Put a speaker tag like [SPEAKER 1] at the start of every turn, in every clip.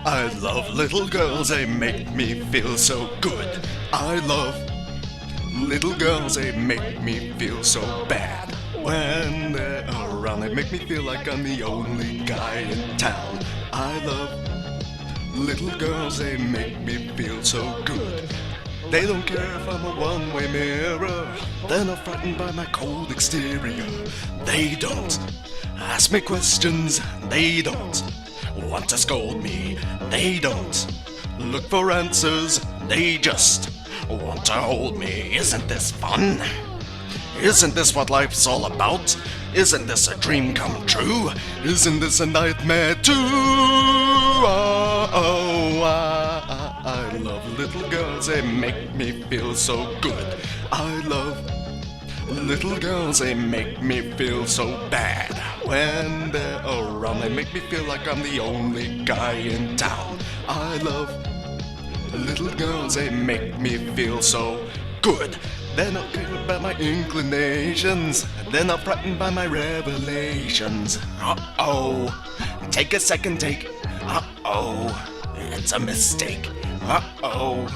[SPEAKER 1] I love little girls, they make me feel so good. I love little girls, they make me feel so bad. When they're around, they make me feel like I'm the only guy in town. I love little girls, they make me feel so good. They don't care if I'm a one-way mirror. They're not frightened by my cold exterior. They don't ask me questions. They don't want to scold me. They don't look for answers. They just want to hold me. Isn't this fun? Isn't this what life's all about? Isn't this a dream come true? Isn't this a nightmare too? I love little girls, they make me feel so good. I love little girls, they make me feel so bad. When they're around, they make me feel like I'm the only guy in town. I love little girls, they make me feel so good. They're not caring about my inclinations. They're not frightened by my revelations. Uh-oh. Take a second take. Uh-oh. It's a mistake. Uh-oh.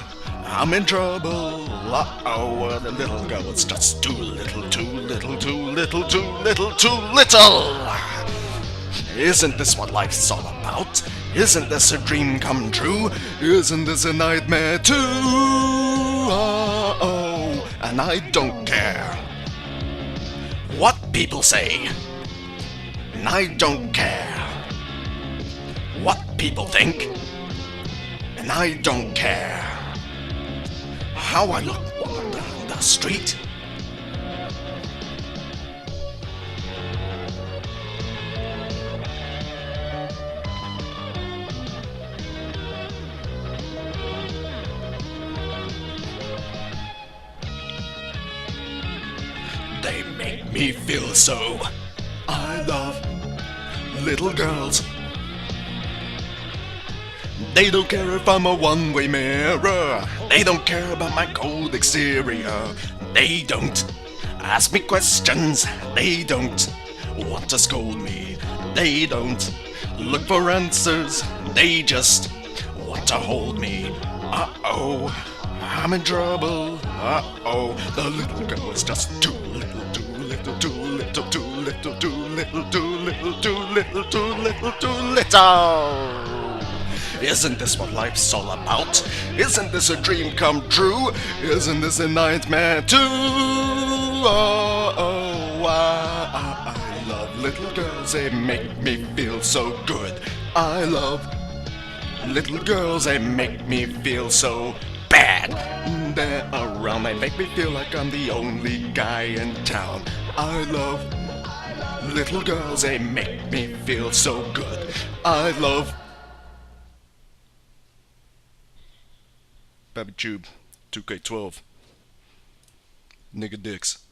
[SPEAKER 1] I'm in trouble. Uh-oh. The little girl is just too little, too little, too little, too little, too little. Isn't this what life's all about? Isn't this a dream come true? Isn't this a nightmare too? Uh-oh, and I don't care what people say, and I don't care what people think, and I don't care how I look on the street. They make me feel so. I love little girls. They don't care if I'm a one-way mirror. They don't care about my cold exterior. They don't ask me questions. They don't want to scold me. They don't look for answers. They just want to hold me. Uh-oh, I'm in trouble. Uh-oh, the little girl is just too little, too little, too little, too little, too little, too little, too little, too little, too little. Isn't this what life's all about? Isn't this a dream come true? Isn't this a nightmare too? I love little girls, they make me feel so good. I love little girls, they make me feel so bad. They're around, they make me feel like I'm the only guy in town. I love little girls, they make me feel so good. I love Baby Tube 2K12 Nigga Dicks.